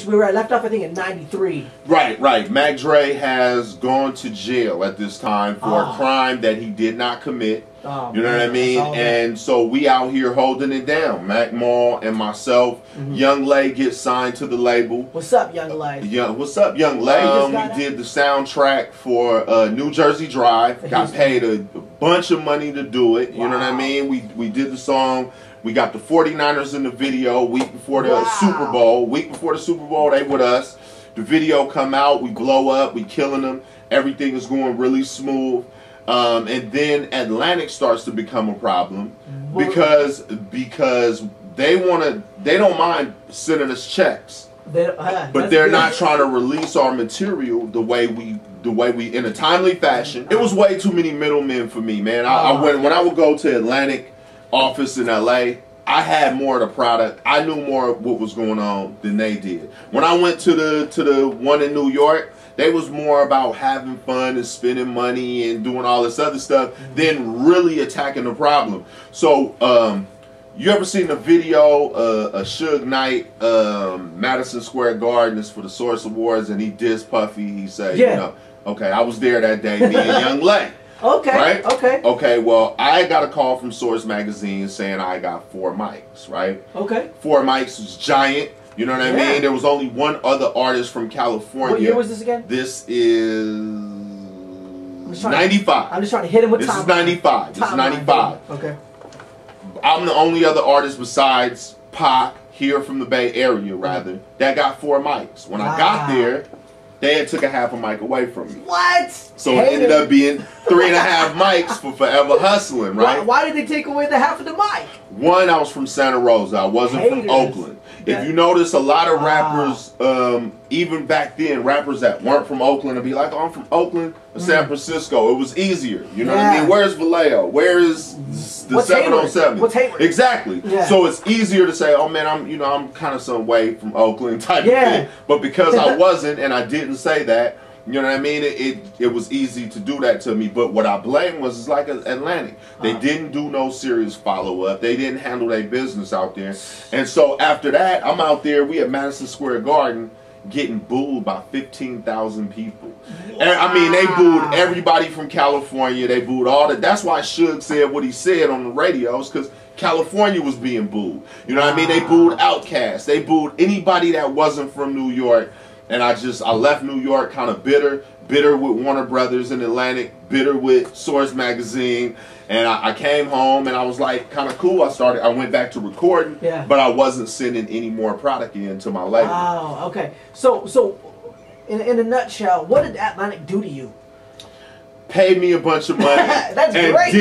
which we were left off, I think, in '93. Right, right. Mac Dre has gone to jail at this time for a crime that he did not commit. Oh, you know what I mean? And so we out here holding it down. Mac Mall and myself. Young Lay gets signed to the label. What's up, Young Lay? What's up, Young Lay? We did the soundtrack for New Jersey Drive. Got paid a bunch of money to do it. You know what I mean? We did the song. We got the 49ers in the video week before the Super Bowl. Week before the Super Bowl, they with us. The video come out. We blow up. We killing them. Everything is going really smooth. And then Atlantic starts to become a problem because they don't mind sending us checks, but they're not trying to release our material the way we in a timely fashion. It was way too many middlemen for me, man. When I would go to Atlantic office in LA, I had more of the product. I knew more of what was going on than they did. When I went to the one in New York, they was more about having fun and spending money and doing all this other stuff than really attacking the problem. So, you ever seen the video, a Suge Knight, Madison Square Garden is for the Source Awards, and he dissed Puffy. He said, you know, okay, I was there that day, me and Young Lay. Okay, right? okay. Okay, well, I got a call from Source Magazine saying I got 4 mics, right? Okay. 4 mics was giant. You know what I mean? There was only one other artist from California. What year was this again? This is 95. I'm just trying to hit him with time. This is 95. This is 95. Okay. I'm the only other artist besides Pac here from the Bay Area, rather, that got 4 mics. When I got there, they had took a half a mic away from me. What? So it ended up being 3.5 mics for Forever Hustling, right? Why did they take away the half of the mic? One, I was from Santa Rosa. I wasn't from Oakland. If you notice, a lot of rappers, even back then, rappers that weren't from Oakland would be like, oh, I'm from Oakland or San Francisco. It was easier. You know what I mean? Where's Vallejo? Where is the 707? What's Hayward? Exactly. So it's easier to say, oh man, I'm kind of some way from Oakland type of thing. But because I wasn't and I didn't say that, you know what I mean? It was easy to do that to me. But what I blame was like Atlantic. They didn't do no serious follow-up. They didn't handle their business out there. And so after that, I'm out there. We at Madison Square Garden getting booed by 15,000 people. And, I mean, they booed everybody from California. They booed all that. That's why Suge said what he said on the radios, because California was being booed. You know what I mean? They booed Outkast. They booed anybody that wasn't from New York. And I left New York kind of bitter with Warner Brothers and Atlantic, bitter with Source Magazine, and I came home and I was like kind of cool. I went back to recording, but I wasn't sending any more product into my label. Oh, okay. So in a nutshell, what did Atlantic do to you? Paid me a bunch of money. That's great.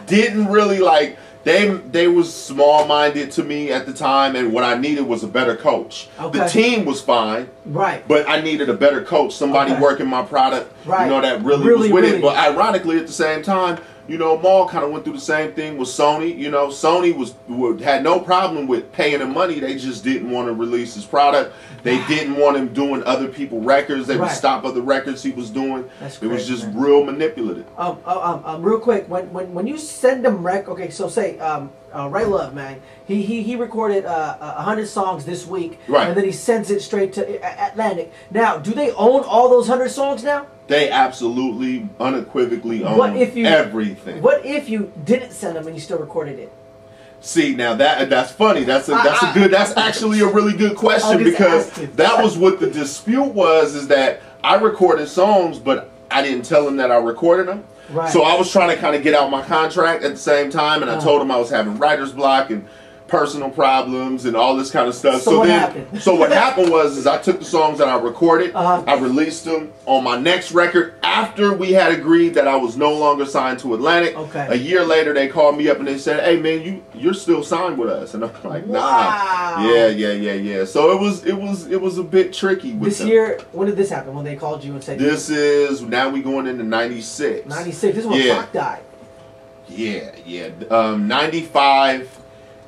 Didn't really like. They was small-minded to me at the time, and what I needed was a better coach. The team was fine, but I needed a better coach, somebody working my product, you know, that really was with it. But ironically, at the same time, you know, Maul kind of went through the same thing with Sony. You know, Sony had no problem with paying him money. They just didn't want to release his product. They didn't want him doing other people's records. They would stop other records he was doing. It was just real manipulative. Real quick, when you send them okay, so say Ray Love, man, he recorded 100 songs this week, and then he sends it straight to Atlantic. Now, do they own all those 100 songs now? They absolutely, unequivocally own everything. What if you didn't send them and you still recorded it? See, now that's funny. That's actually a really good question, because that was what the dispute was, is that I recorded songs, but I didn't tell them that I recorded them. So I was trying to kind of get out my contract at the same time, and I told them I was having writer's block and personal problems and all this kind of stuff. So what happened was I took the songs that I recorded, I released them on my next record after we had agreed that I was no longer signed to Atlantic. A year later, they called me up and they said, "Hey man, you're still signed with us." And I'm like, "Nah, yeah." So it was a bit tricky with this year. When did this happen? When they called you and said this is now we going into '96. '96. This is when Pac died. Yeah. 95.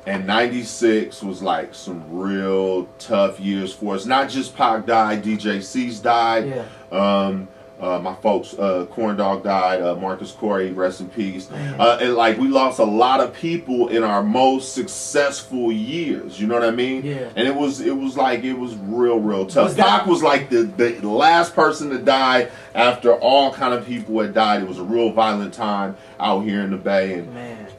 And 96 was like some real tough years for us. Not just Pac died, DJ C's died. My folks, Corn Dog died. Marcus Corey, rest in peace. And like we lost a lot of people in our most successful years. You know what I mean? Yeah. And it was real tough. Pac was like the last person to die after all kind of people had died. It was a real violent time out here in the Bay, and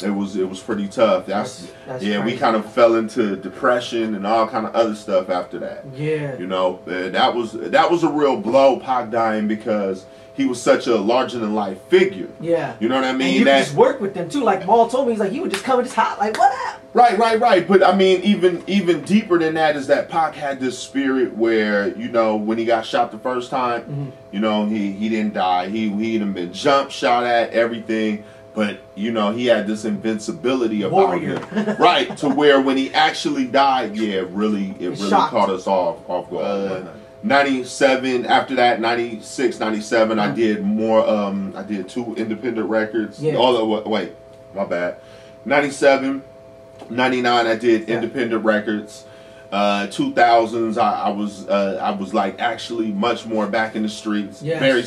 it was pretty tough. That's yeah. Crazy. We kind of fell into depression and all kind of other stuff after that. Yeah. You know, that was a real blow, Pac dying, because he was such a larger than life figure. Yeah. You know what I mean? And you could just work with them too. Like Maul told me, he's like, he would just come and just hot, like, what up? Right. But I mean, even deeper than that is that Pac had this spirit where, you know, when he got shot the first time, you know, he didn't die. He'd have been jumped, shot at, everything. But, you know, he had this invincibility about him. Right, to where when he actually died, yeah, it really caught us off guard. 97, after that, 96, 97, I did more, I did 2 independent records. Yeah. Wait, my bad. 97, 99, I did independent records. 2000s, I was like actually much more back in the streets. Yes. Very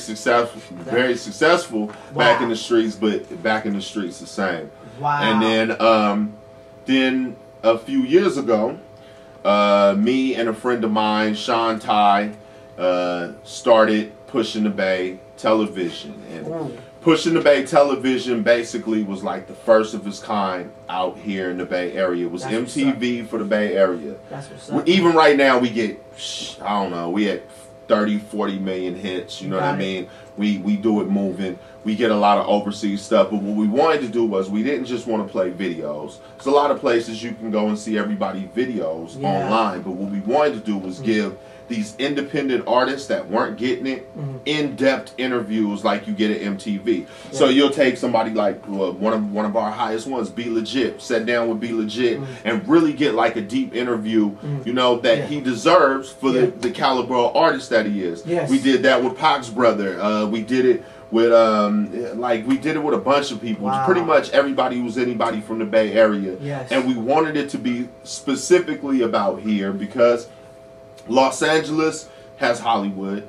successful back in the streets, but back in the streets the same. Wow. And then a few years ago, me and a friend of mine, Sean Ty, started Pushing the Bay Television. And Pushing the Bay Television basically was like the first of its kind out here in the Bay Area. It was MTV for the Bay Area. That's what's up. Even right now we get, I don't know, we had 30, 40 million hits, you know what I mean? We do it moving. We get a lot of overseas stuff, but what we wanted to do was we didn't just want to play videos. There's a lot of places you can go and see everybody's videos online, but what we wanted to do was give these independent artists that weren't getting it in-depth interviews like you get at MTV. So you'll take somebody like one of our highest ones, Be Legit, sit down with Be Legit and really get like a deep interview, you know, that he deserves for the caliber of artist that he is. We did that with Pac's brother. We did it with we did it with a bunch of people. Pretty much everybody who was anybody from the Bay Area. And we wanted it to be specifically about here because Los Angeles has Hollywood.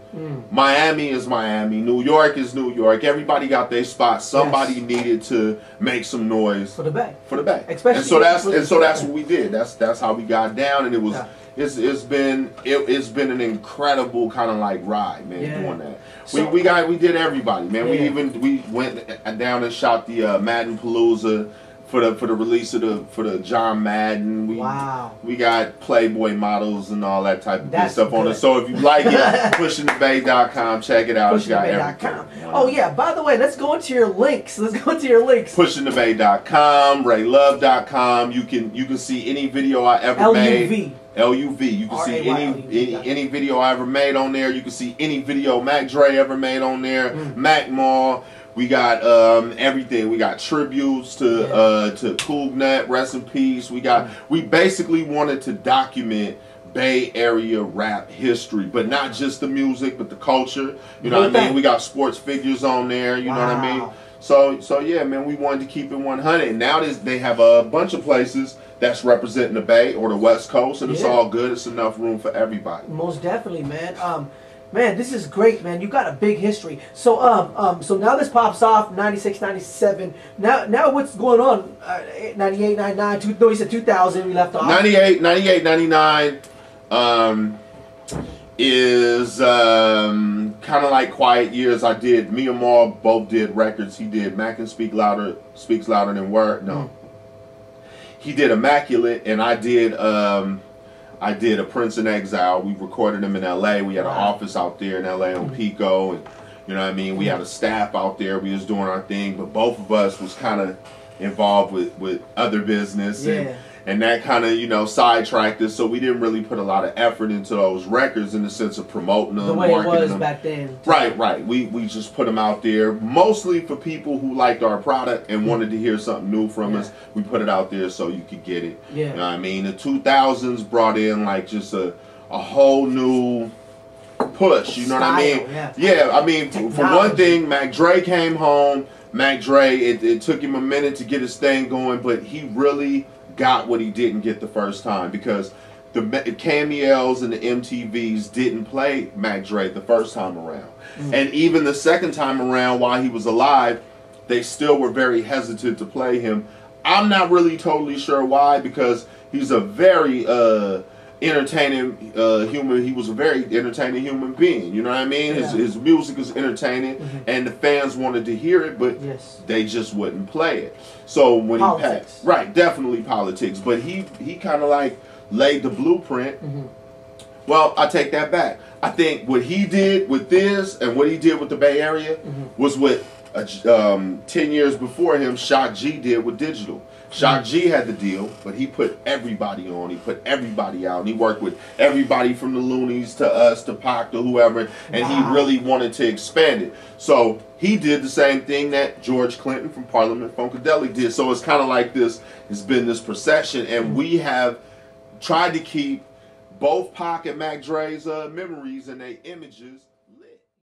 Miami is Miami. New York is New York. Everybody got their spot. Somebody needed to make some noise for the Bay. For the Bay. Especially and so that's what we did. That's how we got down, and it was it's been an incredible kind of like ride, man, doing that. So, we did everybody, man. We went down and shot the Madden Palooza for the release of the John Madden. We got Playboy models and all that type of good stuff on it. So if you like it, pushingthebay.com, check it out. It's got everything. Oh yeah, by the way, let's go into your links. Pushingthebay.com, raylove.com. You can see any video I ever made. LUV. You can see any video I ever made on there. You can see any video Mac Dre ever made on there. Mac Mall. We got everything. We got tributes to Coolnut, rest in peace. We basically wanted to document Bay Area rap history, but not just the music, but the culture. You know what I mean? We got sports figures on there. You know what I mean? So yeah, man, we wanted to keep it 100. And now they have a bunch of places that's representing the Bay or the West Coast, and it's all good. It's enough room for everybody. Most definitely, man. Man, this is great, man. You got a big history. So so now this pops off 96, 97. Now what's going on? 98, 99, no, you said 2000 we left off. 98, 99 is kind of like quiet years. Me and Maul both did records. He did Mac and Speaks Louder Than Word. No. He did Immaculate, and I did A Prince in Exile. We recorded him in LA. We had an office out there in LA on Pico, and you know what I mean? We had a staff out there. We was doing our thing, but both of us was kind of involved with other business, and that kind of, you know, sidetracked us, so we didn't really put a lot of effort into those records in the sense of promoting them, the way it was back then. Right. We just put them out there mostly for people who liked our product and wanted to hear something new from us. We put it out there so you could get it. You know what I mean? The 2000s brought in like just a whole new push. You know what I mean? I mean, for one thing, Mac Dre came home. Mac Dre, it took him a minute to get his thing going, but he really got what he didn't get the first time, because the KMELs and the MTVs didn't play Mac Dre the first time around. And even the second time around, while he was alive, they still were very hesitant to play him. I'm not really totally sure why, because he's a very entertaining human. He was a very entertaining human being. You know what I mean? Yeah. His music is entertaining, and the fans wanted to hear it, but they just wouldn't play it. So when he passed, right, definitely politics. But he kind of like laid the blueprint. Well, I take that back. I think what he did with this and what he did with the Bay Area was what 10 years before him, Shock G did with digital. Shock G had the deal, but he put everybody on. He put everybody out. And he worked with everybody from the Loonies to us to Pac to whoever, and he really wanted to expand it. So he did the same thing that George Clinton from Parliament Funkadelic did. So it's kind of like this. It's been this procession, and we have tried to keep both Pac and Mac Dre's memories and their images